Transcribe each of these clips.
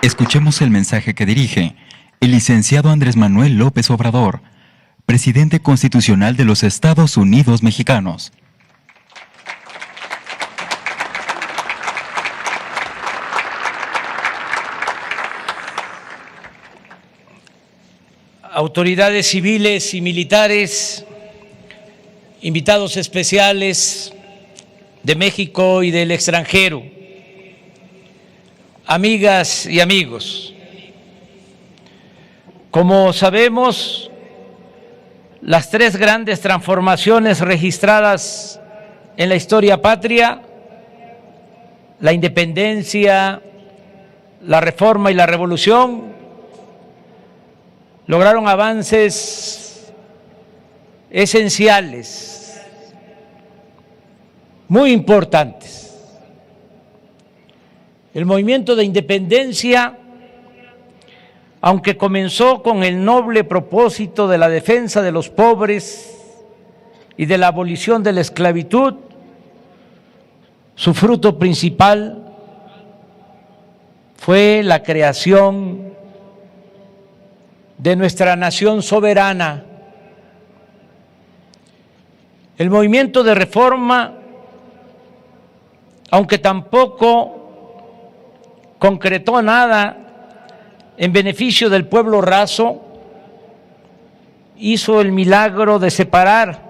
Escuchemos el mensaje que dirige el licenciado Andrés Manuel López Obrador, presidente constitucional de los Estados Unidos mexicanos. Autoridades civiles y militares, invitados especiales de México y del extranjero, amigas y amigos. Como sabemos, las tres grandes transformaciones registradas en la historia patria, la independencia, la reforma y la revolución, lograron avances esenciales, muy importantes. El movimiento de independencia, aunque comenzó con el noble propósito de la defensa de los pobres y de la abolición de la esclavitud, su fruto principal fue la creación de nuestra nación soberana. El movimiento de reforma, aunque tampoco concretó nada en beneficio del pueblo raso, hizo el milagro de separar,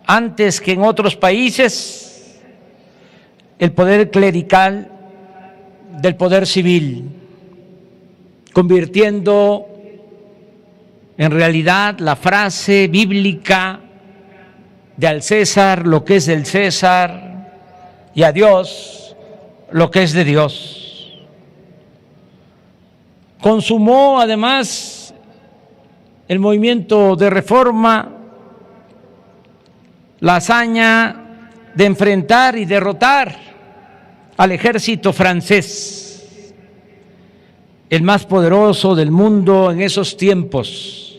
antes que en otros países, el poder clerical del poder civil, convirtiendo en realidad la frase bíblica de al César lo que es del César y a Dios lo que es de Dios. Consumó además el movimiento de reforma la hazaña de enfrentar y derrotar al ejército francés, el más poderoso del mundo en esos tiempos,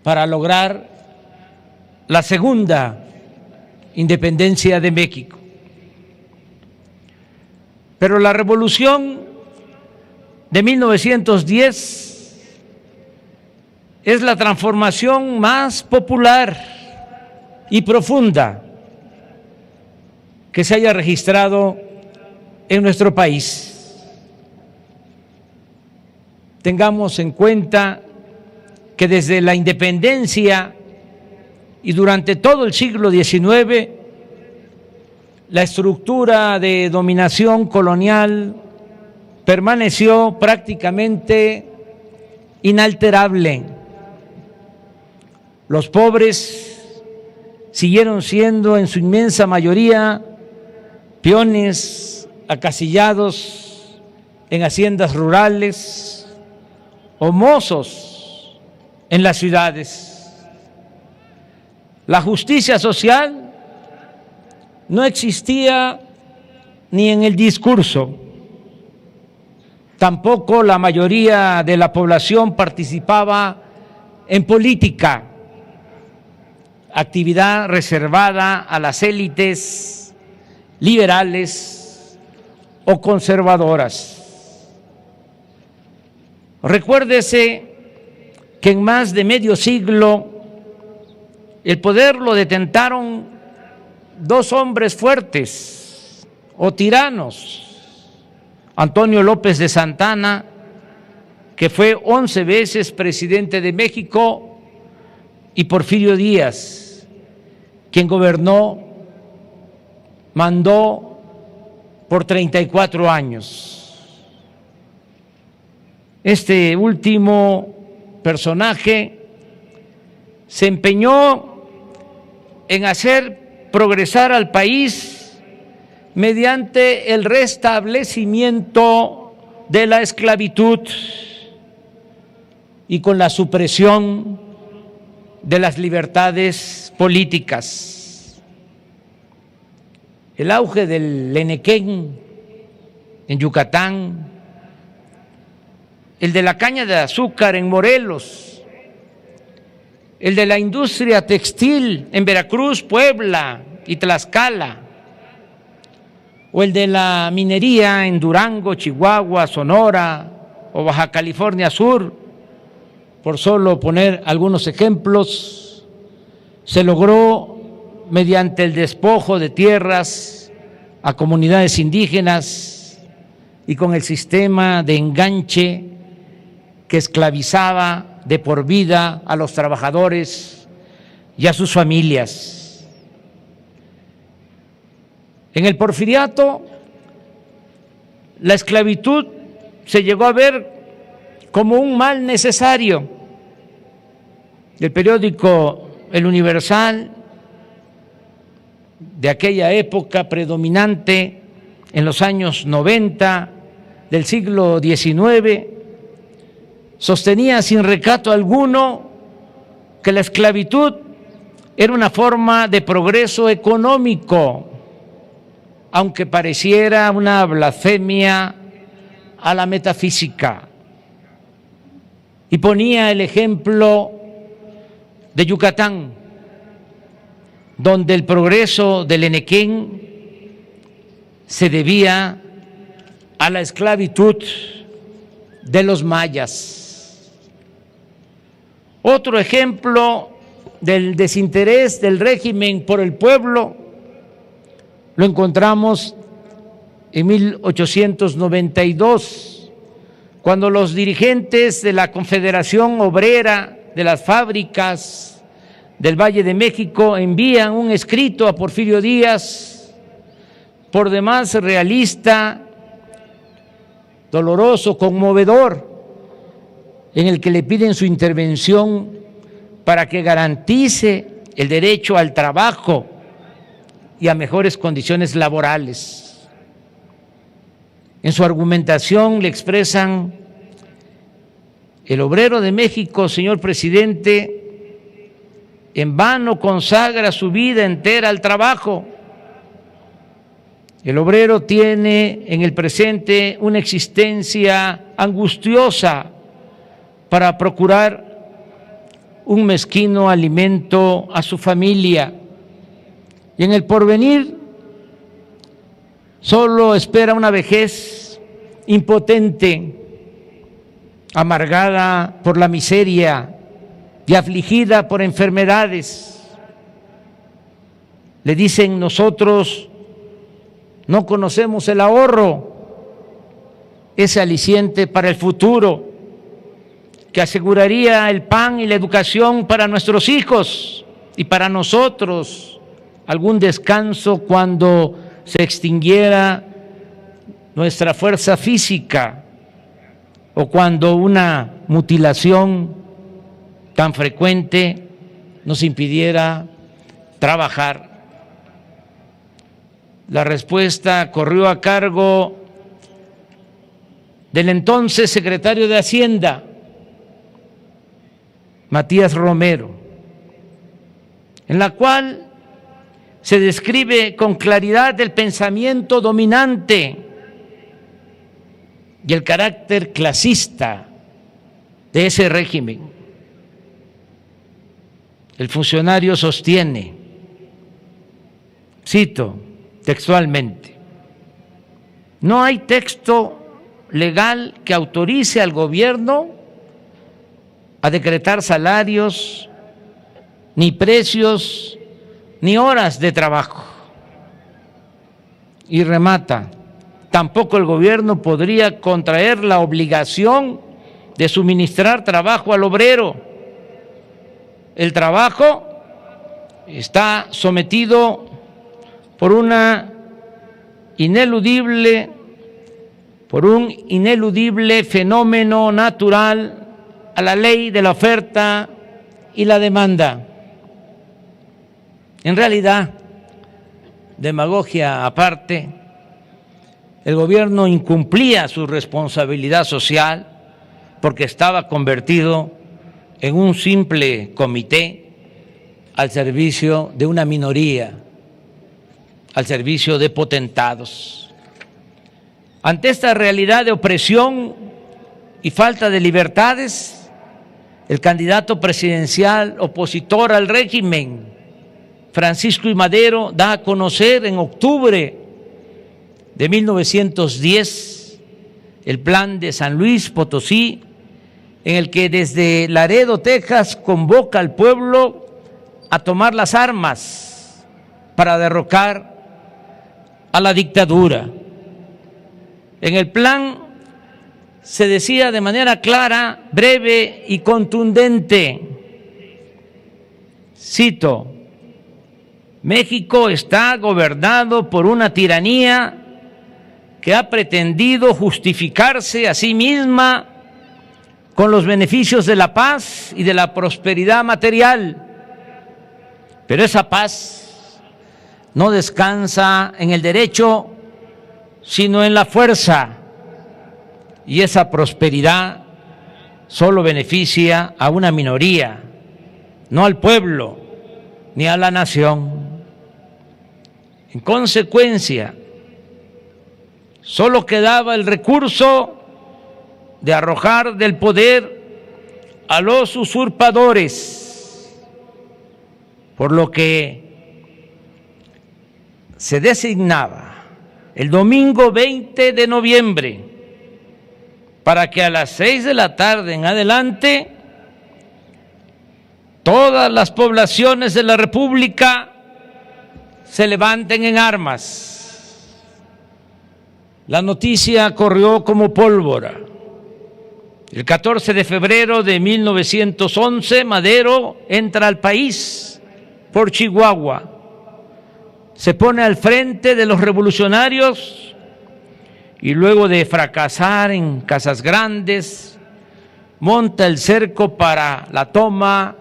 para lograr la segunda independencia de México. Pero la revolución de 1910 es la transformación más popular y profunda que se haya registrado en nuestro país. Tengamos en cuenta que desde la independencia y durante todo el siglo XIX, la estructura de dominación colonial permaneció prácticamente inalterable. Los pobres siguieron siendo en su inmensa mayoría peones acasillados en haciendas rurales o mozos en las ciudades. La justicia social no existía ni en el discurso, tampoco la mayoría de la población participaba en política, actividad reservada a las élites liberales o conservadoras. Recuérdese que en más de medio siglo el poder lo detentaron dos hombres fuertes o tiranos: Antonio López de Santana, que fue 11 veces presidente de México, y Porfirio Díaz, quien gobernó, mandó por 34 años. Este último personaje se empeñó en hacer progresar al país mediante el restablecimiento de la esclavitud y con la supresión de las libertades políticas. El auge del Enequén en Yucatán, el de la caña de azúcar en Morelos, el de la industria textil en Veracruz, Puebla y Tlaxcala, o el de la minería en Durango, Chihuahua, Sonora o Baja California Sur, por solo poner algunos ejemplos, se logró mediante el despojo de tierras a comunidades indígenas y con el sistema de enganche que esclavizaba de por vida a los trabajadores y a sus familias. En el Porfiriato, la esclavitud se llegó a ver como un mal necesario. El periódico El Universal, de aquella época predominante en los años 90 del siglo XIX, sostenía sin recato alguno que la esclavitud era una forma de progreso económico, aunque pareciera una blasfemia a la metafísica. Y ponía el ejemplo de Yucatán, donde el progreso del Enequén se debía a la esclavitud de los mayas. Otro ejemplo del desinterés del régimen por el pueblo lo encontramos en 1892, cuando los dirigentes de la Confederación Obrera de las Fábricas del Valle de México envían un escrito a Porfirio Díaz, por demás realista, doloroso, conmovedor, en el que le piden su intervención para que garantice el derecho al trabajo y a mejores condiciones laborales. En su argumentación le expresan: el obrero de México, señor presidente, en vano consagra su vida entera al trabajo. El obrero tiene en el presente una existencia angustiosa para procurar un mezquino alimento a su familia, y en el porvenir solo espera una vejez impotente, amargada por la miseria y afligida por enfermedades. Le dicen: nosotros no conocemos el ahorro, ese aliciente para el futuro que aseguraría el pan y la educación para nuestros hijos y para nosotros, algún descanso cuando se extinguiera nuestra fuerza física o cuando una mutilación tan frecuente nos impidiera trabajar. La respuesta corrió a cargo del entonces secretario de Hacienda, Matías Romero, en la cual se describe con claridad el pensamiento dominante y el carácter clasista de ese régimen. El funcionario sostiene, cito textualmente: no hay texto legal que autorice al gobierno a decretar salarios, ni precios, ni horas de trabajo. Y remata: tampoco el gobierno podría contraer la obligación de suministrar trabajo al obrero. El trabajo está sometido por un ineludible fenómeno natural a la ley de la oferta y la demanda. En realidad, demagogia aparte, el gobierno incumplía su responsabilidad social porque estaba convertido en un simple comité al servicio de una minoría, al servicio de potentados. Ante esta realidad de opresión y falta de libertades, el candidato presidencial opositor al régimen, Francisco I. Madero, da a conocer en octubre de 1910, el Plan de San Luis Potosí, en el que desde Laredo, Texas, convoca al pueblo a tomar las armas para derrocar a la dictadura. En el plan se decía de manera clara, breve y contundente, cito: México está gobernado por una tiranía que ha pretendido justificarse a sí misma con los beneficios de la paz y de la prosperidad material. Pero esa paz no descansa en el derecho, sino en la fuerza. Y esa prosperidad solo beneficia a una minoría, no al pueblo ni a la nación. En consecuencia, solo quedaba el recurso de arrojar del poder a los usurpadores, por lo que se designaba el domingo 20 de noviembre para que a las 6 de la tarde en adelante todas las poblaciones de la República se levanten en armas. La noticia corrió como pólvora. El 14 de febrero de 1911, Madero entra al país por Chihuahua. Se pone al frente de los revolucionarios y luego de fracasar en Casas Grandes, monta el cerco para la toma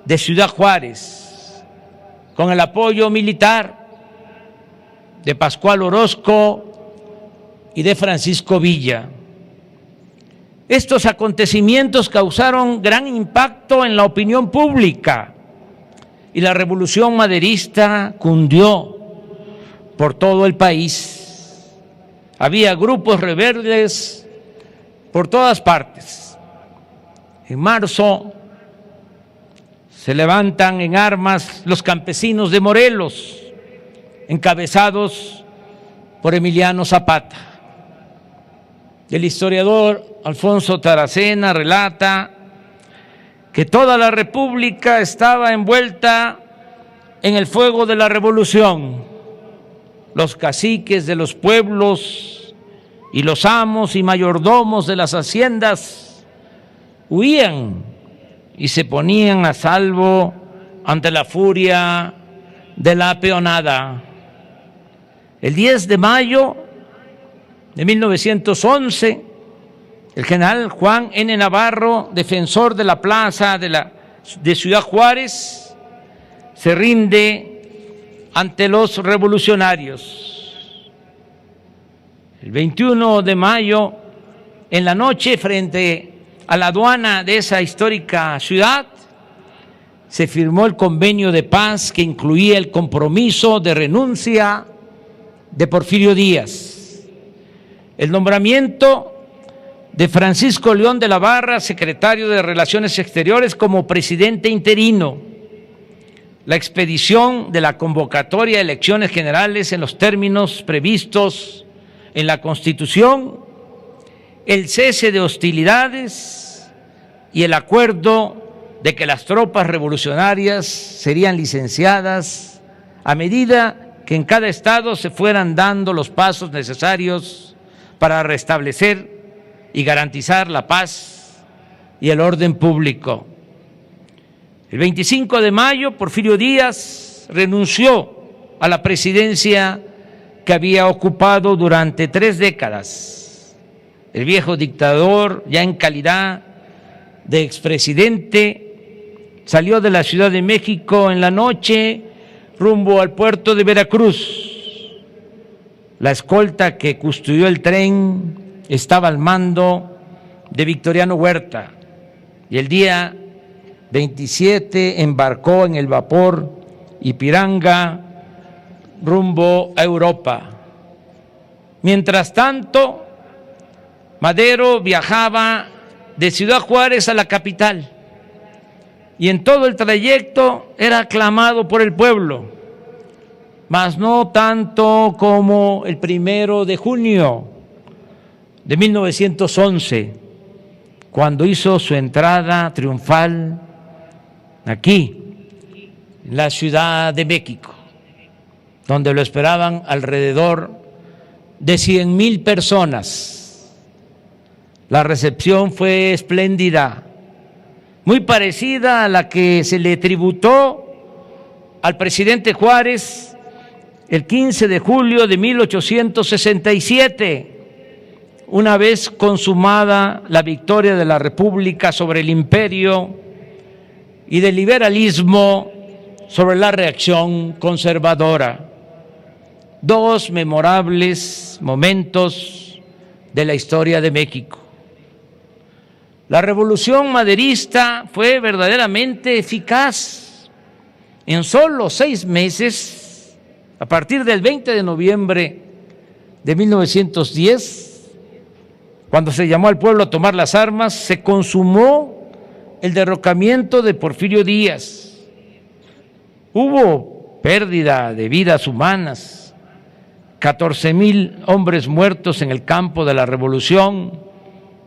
de Ciudad Juárez, con el apoyo militar de Pascual Orozco y de Francisco Villa. Estos acontecimientos causaron gran impacto en la opinión pública y la revolución maderista cundió por todo el país. Había grupos rebeldes por todas partes. En marzo se levantan en armas los campesinos de Morelos, encabezados por Emiliano Zapata. El historiador Alfonso Taracena relata que toda la República estaba envuelta en el fuego de la revolución. Los caciques de los pueblos y los amos y mayordomos de las haciendas huían y se ponían a salvo ante la furia de la peonada. El 10 de mayo de 1911, el general Juan N. Navarro, defensor de la plaza de Ciudad Juárez, se rinde ante los revolucionarios. El 21 de mayo, en la noche, frente a la aduana de esa histórica ciudad, se firmó el convenio de paz que incluía el compromiso de renuncia de Porfirio Díaz, el nombramiento de Francisco León de la Barra, secretario de Relaciones Exteriores, como presidente interino, la expedición de la convocatoria de elecciones generales en los términos previstos en la Constitución, el cese de hostilidades y el acuerdo de que las tropas revolucionarias serían licenciadas a medida que en cada estado se fueran dando los pasos necesarios para restablecer y garantizar la paz y el orden público. El 25 de mayo, Porfirio Díaz renunció a la presidencia que había ocupado durante 3 décadas. El viejo dictador, ya en calidad de expresidente, salió de la Ciudad de México en la noche rumbo al puerto de Veracruz. La escolta que custodió el tren estaba al mando de Victoriano Huerta y el día 27 embarcó en el vapor Ipiranga rumbo a Europa. Mientras tanto, Madero viajaba de Ciudad Juárez a la capital y en todo el trayecto era aclamado por el pueblo. mas no tanto como el 1 de junio de 1911, cuando hizo su entrada triunfal aquí, en la Ciudad de México, donde lo esperaban alrededor de 100,000 personas. La recepción fue espléndida, muy parecida a la que se le tributó al presidente Juárez el 15 de julio de 1867, una vez consumada la victoria de la República sobre el imperio y del liberalismo sobre la reacción conservadora. Dos memorables momentos de la historia de México. La revolución maderista fue verdaderamente eficaz. En solo 6 meses, a partir del 20 de noviembre de 1910, cuando se llamó al pueblo a tomar las armas, se consumó el derrocamiento de Porfirio Díaz. Hubo pérdida de vidas humanas, 14,000 hombres muertos en el campo de la revolución,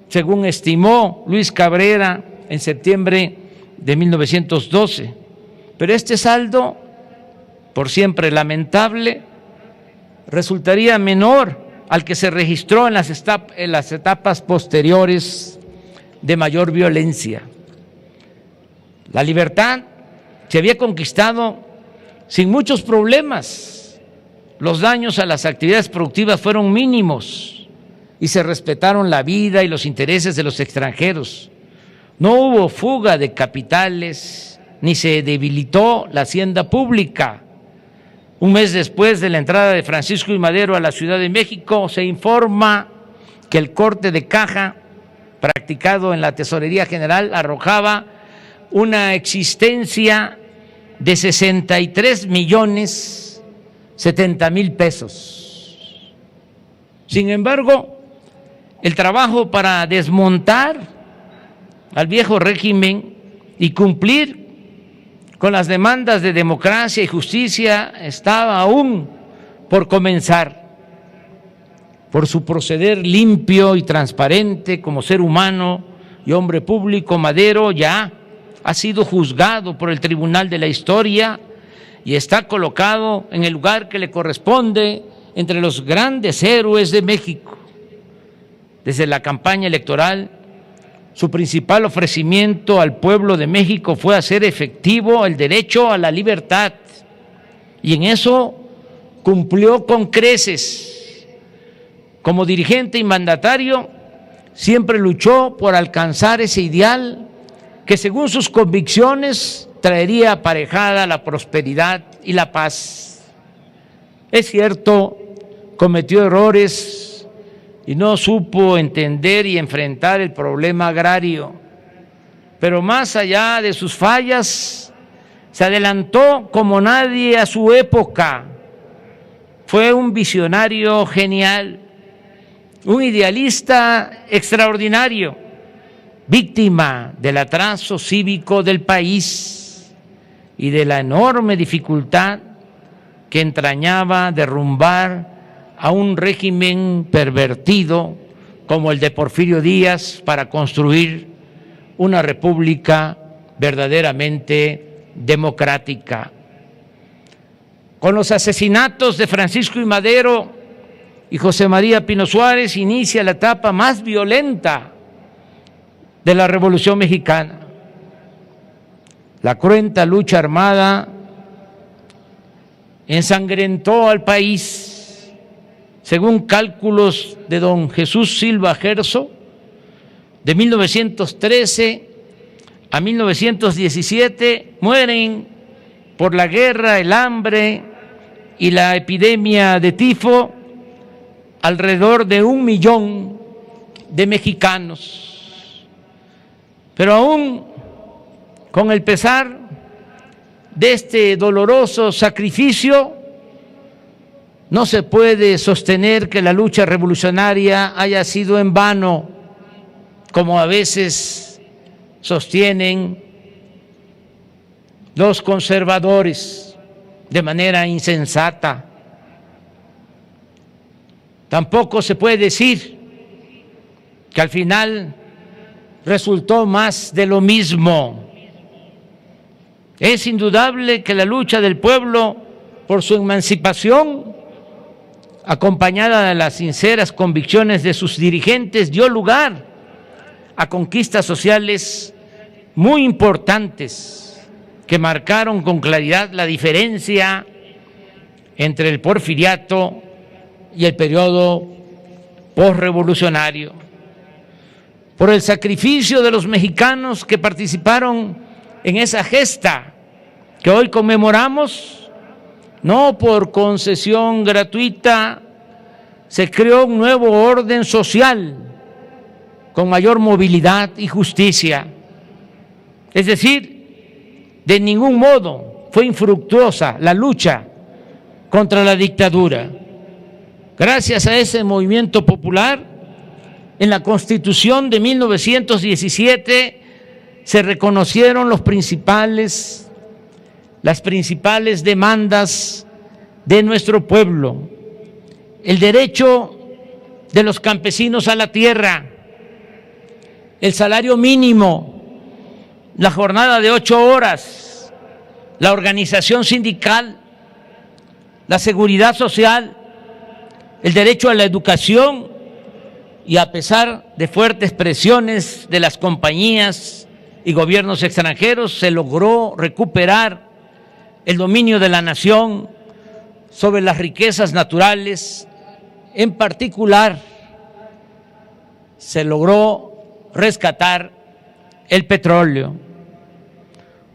según estimó Luis Cabrera en septiembre de 1912. Pero este saldo, por siempre lamentable, resultaría menor al que se registró en las etapas posteriores de mayor violencia. La libertad se había conquistado sin muchos problemas. Los daños a las actividades productivas fueron mínimos y se respetaron la vida y los intereses de los extranjeros. No hubo fuga de capitales ni se debilitó la hacienda pública. Un mes después de la entrada de Francisco I. Madero a la Ciudad de México, se informa que el corte de caja practicado en la Tesorería General arrojaba una existencia de 63,070,000 pesos. Sin embargo, el trabajo para desmontar al viejo régimen y cumplir con las demandas de democracia y justicia estaba aún por comenzar. Por su proceder limpio y transparente como ser humano y hombre público, Madero ya ha sido juzgado por el Tribunal de la Historia y está colocado en el lugar que le corresponde entre los grandes héroes de México. Desde la campaña electoral, su principal ofrecimiento al pueblo de México fue hacer efectivo el derecho a la libertad, y en eso cumplió con creces. Como dirigente y mandatario, siempre luchó por alcanzar ese ideal que, según sus convicciones, traería aparejada la prosperidad y la paz. Es cierto, cometió errores y no supo entender y enfrentar el problema agrario, pero más allá de sus fallas, se adelantó como nadie a su época. Fue un visionario genial, un idealista extraordinario, víctima del atraso cívico del país y de la enorme dificultad que entrañaba derrumbar a un régimen pervertido como el de Porfirio Díaz para construir una república verdaderamente democrática. Con los asesinatos de Francisco I. Madero y José María Pino Suárez inicia la etapa más violenta de la Revolución Mexicana. La cruenta lucha armada ensangrentó al país. Según cálculos de don Jesús Silva Gerso, de 1913 a 1917 mueren por la guerra, el hambre y la epidemia de tifo alrededor de 1 millón de mexicanos. Pero aún con el pesar de este doloroso sacrificio, no se puede sostener que la lucha revolucionaria haya sido en vano, como a veces sostienen los conservadores. de manera insensata. Tampoco se puede decir que al final resultó más de lo mismo. Es indudable que la lucha del pueblo por su emancipación, acompañada de las sinceras convicciones de sus dirigentes, dio lugar a conquistas sociales muy importantes que marcaron con claridad la diferencia entre el porfiriato y el periodo posrevolucionario. Por el sacrificio de los mexicanos que participaron en esa gesta que hoy conmemoramos, no por concesión gratuita, se creó un nuevo orden social con mayor movilidad y justicia. Es decir, de ningún modo fue infructuosa la lucha contra la dictadura. Gracias a ese movimiento popular, en la Constitución de 1917 se reconocieron las principales demandas de nuestro pueblo: el derecho de los campesinos a la tierra, el salario mínimo, la jornada de 8 horas, la organización sindical, la seguridad social, el derecho a la educación, y a pesar de fuertes presiones de las compañías y gobiernos extranjeros, se logró recuperar el dominio de la nación sobre las riquezas naturales. En particular, se logró rescatar el petróleo.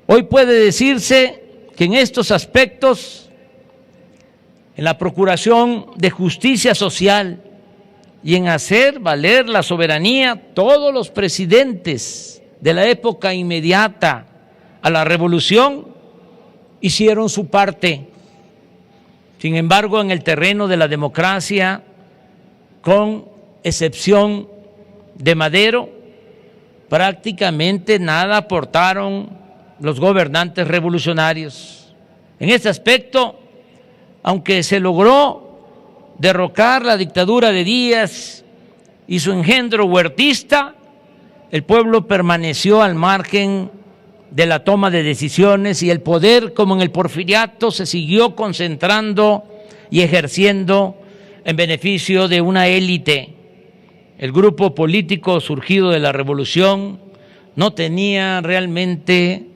Hoy puede decirse que en estos aspectos, en la procuración de justicia social y en hacer valer la soberanía, todos los presidentes de la época inmediata a la revolución hicieron su parte. Sin embargo, en el terreno de la democracia, con excepción de Madero, prácticamente nada aportaron los gobernantes revolucionarios. En este aspecto, aunque se logró derrocar la dictadura de Díaz y su engendro huertista, el pueblo permaneció al margen de la toma de decisiones y el poder, como en el porfiriato, se siguió concentrando y ejerciendo en beneficio de una élite. El grupo político surgido de la revolución no tenía realmente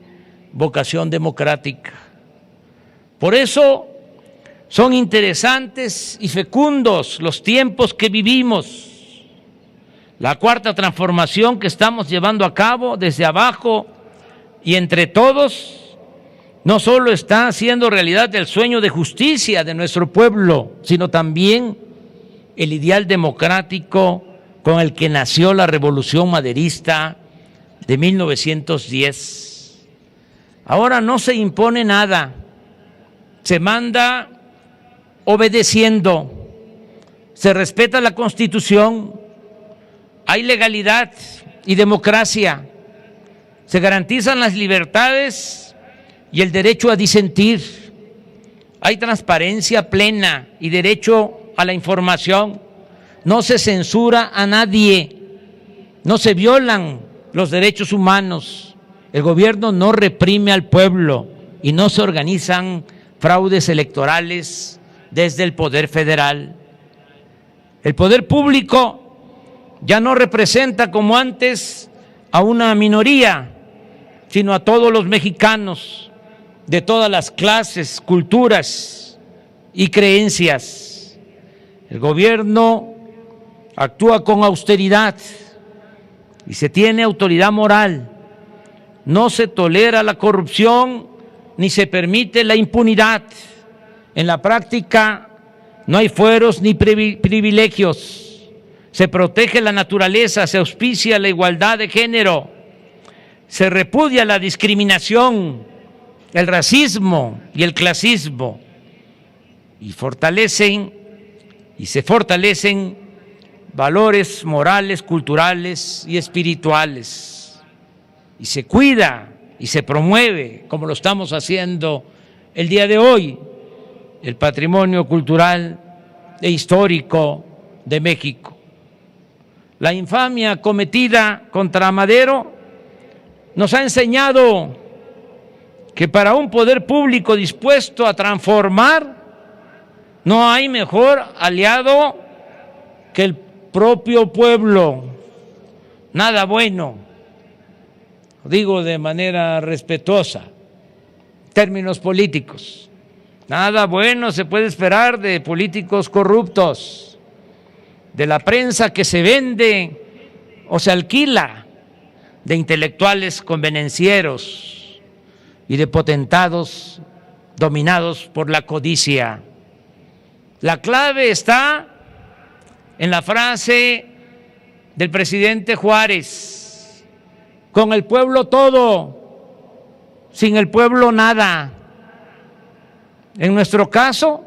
vocación democrática. Por eso son interesantes y fecundos los tiempos que vivimos. La cuarta transformación que estamos llevando a cabo desde abajo y entre todos no solo está haciendo realidad el sueño de justicia de nuestro pueblo, sino también el ideal democrático con el que nació la revolución maderista de 1910. Ahora no se impone nada, se manda obedeciendo, se respeta la Constitución, hay legalidad y democracia, se garantizan las libertades y el derecho a disentir, hay transparencia plena y derecho a la información, no se censura a nadie, no se violan los derechos humanos, el gobierno no reprime al pueblo y no se organizan fraudes electorales desde el poder federal. El poder público ya no representa como antes a una minoría, sino a todos los mexicanos de todas las clases, culturas y creencias. El gobierno actúa con austeridad y se tiene autoridad moral. No se tolera la corrupción ni se permite la impunidad. En la práctica no hay fueros ni privilegios. Se protege la naturaleza, se auspicia la igualdad de género, se repudia la discriminación, el racismo y el clasismo, y se fortalecen valores morales, culturales y espirituales, y se cuida y se promueve, como lo estamos haciendo el día de hoy, el patrimonio cultural e histórico de México. La infamia cometida contra Madero nos ha enseñado que para un poder público dispuesto a transformar no hay mejor aliado que el propio pueblo. Nada bueno, digo de manera respetuosa, términos políticos, nada bueno se puede esperar de políticos corruptos, de la prensa que se vende o se alquila, de intelectuales convenencieros y de potentados dominados por la codicia. La clave está en la frase del presidente Juárez: con el pueblo todo, sin el pueblo nada. En nuestro caso,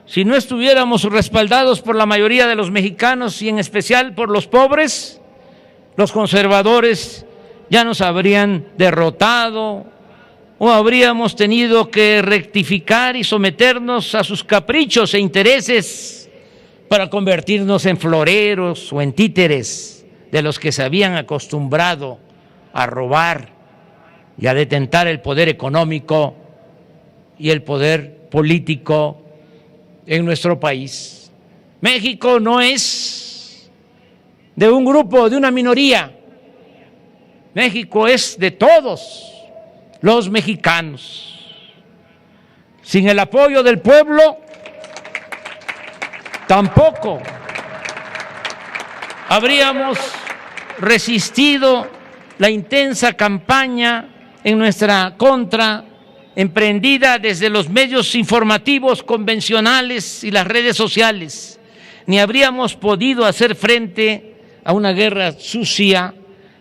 si no estuviéramos respaldados por la mayoría de los mexicanos y en especial por los pobres, los conservadores ya nos habrían derrotado o habríamos tenido que rectificar y someternos a sus caprichos e intereses para convertirnos en floreros o en títeres de los que se habían acostumbrado a robar y a detentar el poder económico y el poder político en nuestro país. México no es de un grupo, de una minoría. México es de todos los mexicanos. Sin el apoyo del pueblo, tampoco habríamos resistido la intensa campaña en nuestra contra, emprendida desde los medios informativos convencionales y las redes sociales, ni habríamos podido hacer frente a una guerra sucia,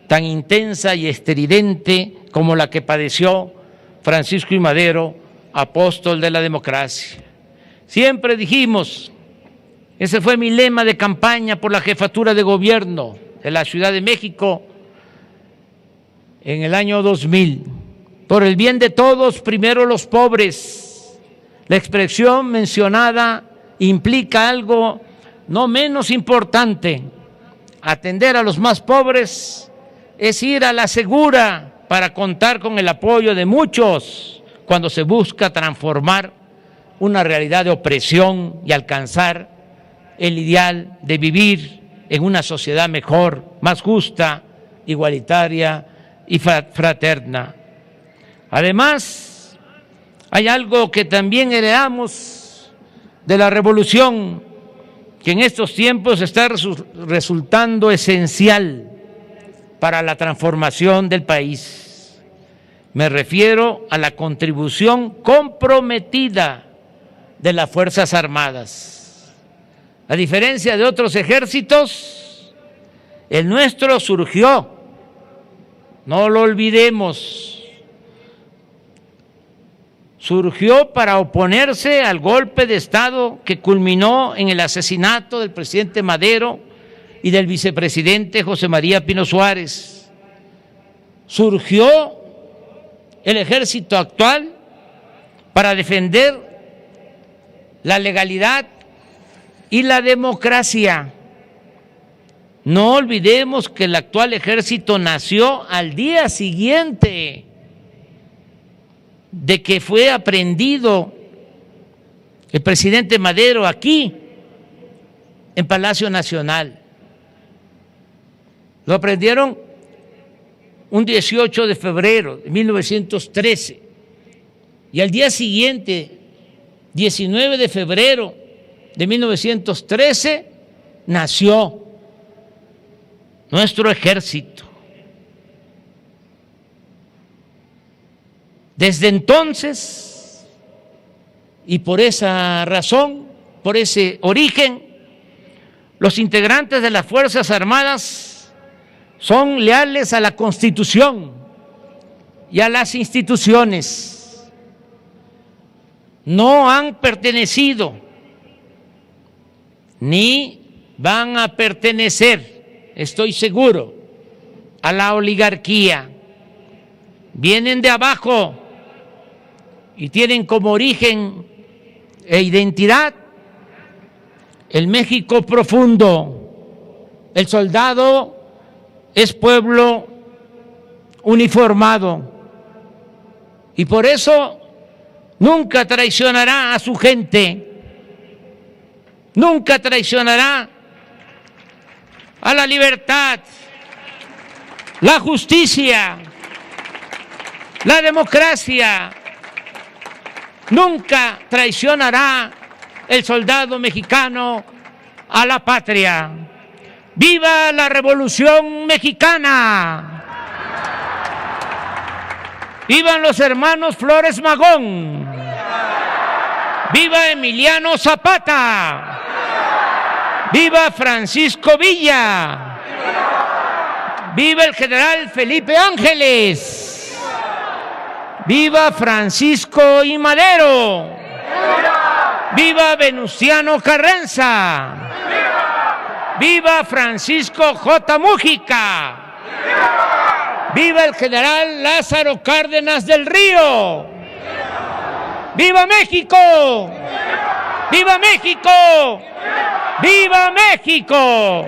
tan intensa y estridente como la que padeció Francisco I. Madero, apóstol de la democracia. Siempre dijimos, ese fue mi lema de campaña por la jefatura de gobierno de la Ciudad de México en el año 2000, por el bien de todos, primero los pobres. La expresión mencionada implica algo no menos importante: atender a los más pobres es ir a la segura para contar con el apoyo de muchos cuando se busca transformar una realidad de opresión y alcanzar el ideal de vivir en una sociedad mejor, más justa, igualitaria y fraterna. Además, hay algo que también heredamos de la revolución, que en estos tiempos está resultando esencial para la transformación del país. Me refiero a la contribución comprometida de las Fuerzas Armadas. A diferencia de otros ejércitos, el nuestro surgió, no lo olvidemos, surgió para oponerse al golpe de Estado que culminó en el asesinato del presidente Madero y del vicepresidente José María Pino Suárez. Surgió el ejército actual para defender la legalidad y la democracia. No olvidemos que el actual ejército nació al día siguiente de que fue aprehendido el presidente Madero aquí en Palacio Nacional. Lo aprendieron un 18 de febrero de 1913 y al día siguiente, 19 de febrero de 1913, nació nuestro ejército. Desde entonces, y por esa razón, por ese origen, los integrantes de las Fuerzas Armadas son leales a la Constitución y a las instituciones. No han pertenecido ni van a pertenecer, estoy seguro, a la oligarquía. Vienen de abajo y tienen como origen e identidad, el México profundo. El soldado es pueblo uniformado y por eso nunca traicionará a su gente, nunca traicionará a la libertad, la justicia, la democracia. Nunca traicionará el soldado mexicano a la patria. ¡Viva la Revolución Mexicana! ¡Vivan los hermanos Flores Magón! ¡Viva Emiliano Zapata! ¡Viva Francisco Villa! ¡Viva el general Felipe Ángeles! ¡Viva Francisco I. Madero! ¡Viva Venustiano Carranza! ¡Viva Francisco J. Mújica! ¡Viva el general Lázaro Cárdenas del Río! ¡Viva México! ¡Viva México! ¡Viva México!